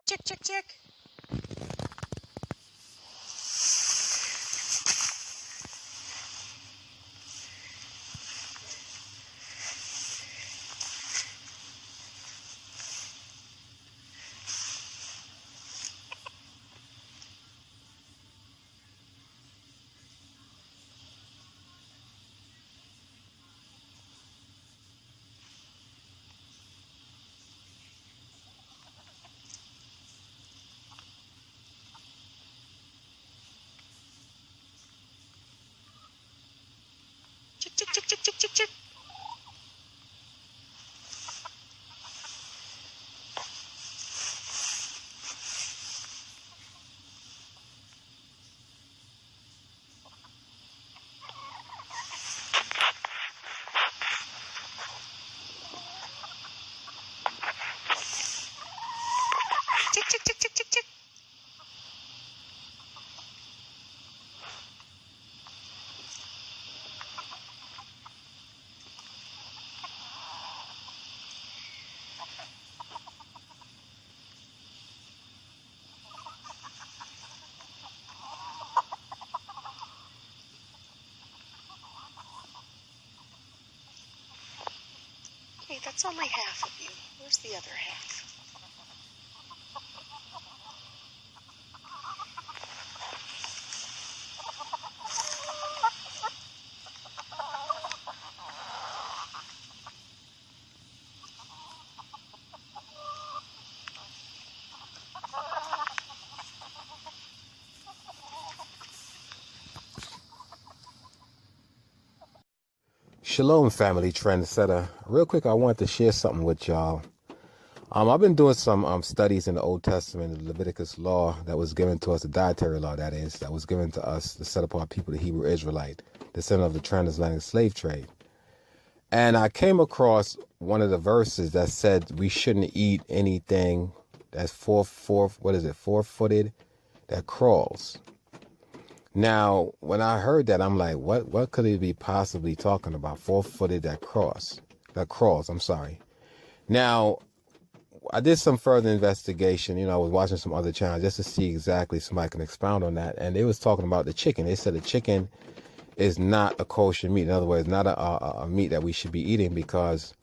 Check, check, check. Check, check, check, check, check, check, check. Check, check, check, check, check, check. Okay, that's only half of you. Where's the other half? Shalom, family trendsetter. Real quick, I wanted to share something with y'all. I've been doing some studies in the Old Testament, the Leviticus law that was given to us, the dietary law that was given to us, the set apart people, the Hebrew Israelite, descendant of the transatlantic slave trade. And I came across one of the verses that said we shouldn't eat anything that's four-footed that crawls. Now, when I heard that, I'm like, what could it be possibly talking about? Four-footed that crawls. Now, I did some further investigation. I was watching some other channels just to see exactly, somebody can expound on that. And they was talking about the chicken. They said the chicken is not a kosher meat. In other words, not a meat that we should be eating because,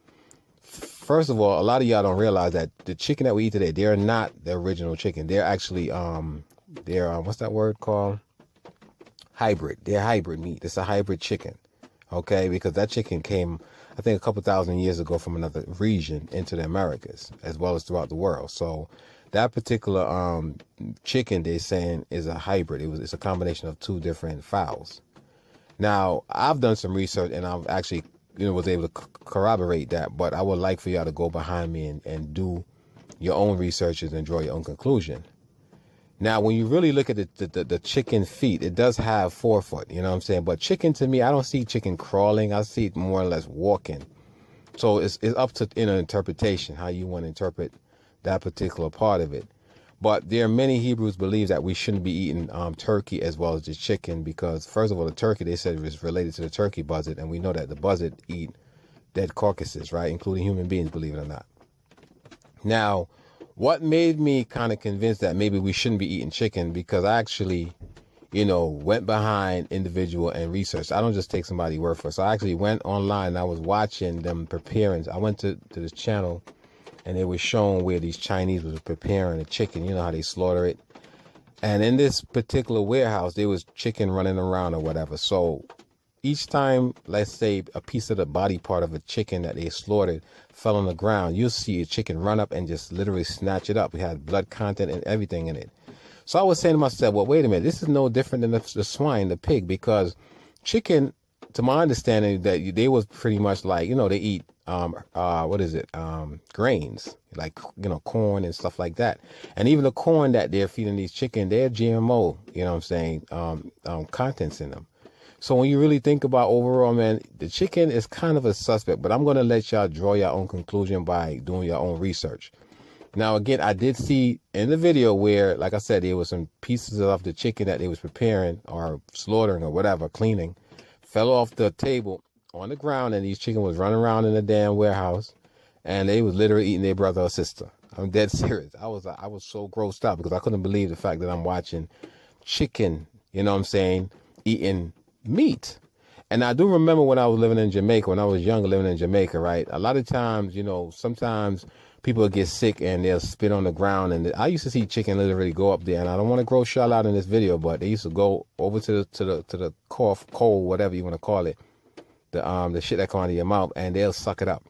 first of all, a lot of y'all don't realize that the chicken that we eat today, they're not the original chicken. They're actually, what's that word called? Hybrid. They're hybrid meat. It's a hybrid chicken. Okay, because that chicken came, I think, a couple thousand years ago from another region into the Americas, as well as throughout the world. So that particular chicken, they're saying, is a hybrid. It's a combination of two different fowls. Now, I've done some research, and I've actually, was able to corroborate that. But I would like for y'all to go behind me and do your own researches and draw your own conclusion. Now, when you really look at the chicken feet, it does have 4 foot, you know what I'm saying? But chicken, to me, I don't see chicken crawling. I see it more or less walking. So it's up to interpretation, how you want to interpret that particular part of it. But there are many Hebrews believe that we shouldn't be eating turkey as well as the chicken because, first of all, the turkey, they said, is related to the turkey buzzard. And we know that the buzzard eat dead carcasses, right, including human beings, believe it or not. Now, what made me kind of convinced that maybe we shouldn't be eating chicken, because I actually, went behind individual and researched. I don't just take somebody's word for it. So I actually went online and I was watching them preparing. I went to this channel and it was showing where these Chinese was preparing a chicken. You know how they slaughter it. And in this particular warehouse, there was chicken running around or whatever. So each time, let's say, a piece of the body part of a chicken that they slaughtered fell on the ground, you'll see a chicken run up and just literally snatch it up. It had blood content and everything in it. So I was saying to myself, well, wait a minute, this is no different than the swine, the pig, because chicken, to my understanding, that they was pretty much like, they eat, grains, like, corn and stuff like that. And even the corn that they're feeding these chicken, they're GMO, contents in them. So when you really think about overall, man, the chicken is kind of a suspect, but I'm going to let y'all draw your own conclusion by doing your own research. Now, again, I did see in the video where, like I said, there was some pieces of the chicken that they was preparing or slaughtering or whatever, cleaning, fell off the table on the ground, and these chicken was running around in the damn warehouse, and they was literally eating their brother or sister. I'm dead serious. I was so grossed out because I couldn't believe the fact that I'm watching chicken, you know what I'm saying, eating meat. And I do remember when I was living in Jamaica, when I was younger living in Jamaica, right? A lot of times, you know, sometimes people get sick and they'll spit on the ground. And I used to see chicken literally go up there. And I don't want to gross y'all out in this video, but they used to go over to the coal, whatever you want to call it, the shit that come out of your mouth, and they'll suck it up.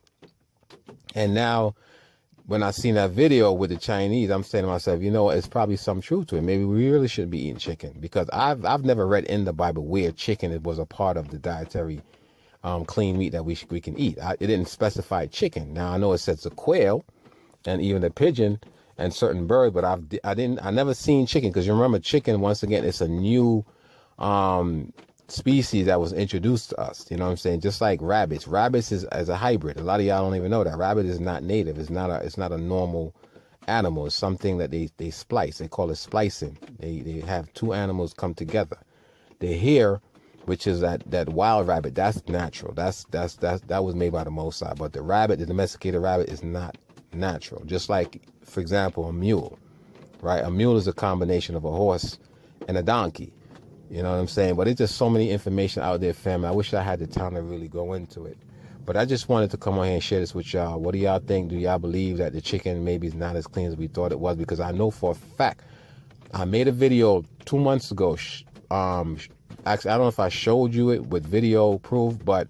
And now, when I seen that video with the Chinese, I'm saying to myself, you know, it's probably some truth to it. Maybe we really shouldn't be eating chicken, because I've never read in the Bible where chicken was a part of the dietary clean meat that we can eat. It didn't specify chicken. Now I know it says the quail and even the pigeon and certain birds, but I never seen chicken, because you remember chicken, once again, it's a new species that was introduced to us. You know what I'm saying? Just like rabbits. Rabbits is as a hybrid. A lot of y'all don't even know that. Rabbit is not native. It's not a normal animal. It's something that they splice. They call it splicing. They have two animals come together. The hare, which is that wild rabbit, that's natural. That was made by the Most High. But the rabbit, the domesticated rabbit, is not natural. Just like, for example, a mule, right? A mule is a combination of a horse and a donkey. You know what I'm saying? But it's just so many information out there, family. I wish I had the time to really go into it. But I just wanted to come on here and share this with y'all. What do y'all think? Do y'all believe that the chicken maybe is not as clean as we thought it was? Because I know for a fact, I made a video 2 months ago. Actually, I don't know if I showed you it with video proof, but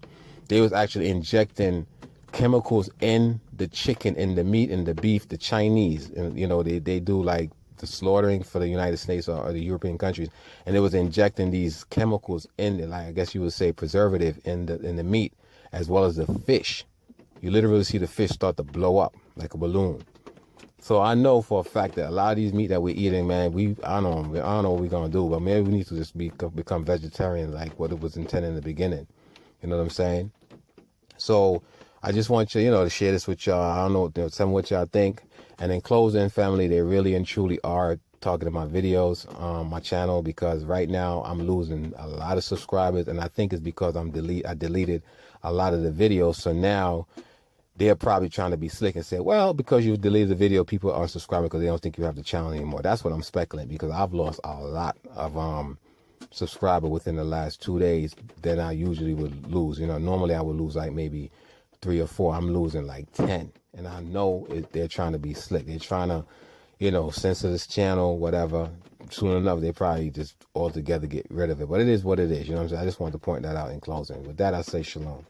they was actually injecting chemicals in the chicken, in the meat, in the beef, the Chinese. And, you know, they do like the slaughtering for the United States or the European countries, and it was injecting these chemicals in it, like I guess you would say preservative in the meat, as well as the fish. You literally see the fish start to blow up like a balloon. So I know for a fact that a lot of these meat that we're eating, man, I don't know what we're gonna do, but maybe we need to just become vegetarian, like what it was intended in the beginning. You know what I'm saying? So I just want you, to share this with y'all. I don't know, tell me what y'all think. And in closing, family, they really and truly are talking to my videos on my channel, because right now I'm losing a lot of subscribers, and I think it's because I deleted a lot of the videos. So now they're probably trying to be slick and say, well, because you deleted the video, people aren't subscribing because they don't think you have the channel anymore. That's what I'm speculating, because I've lost a lot of subscriber within the last 2 days than I usually would lose. Normally I would lose like maybe 3 or 4. I'm losing like 10. And I know they're trying to be slick. They're trying to, censor this channel, whatever. Soon enough, they probably just altogether get rid of it. But it is what it is. You know what I'm saying? I just wanted to point that out in closing. With that, I say shalom.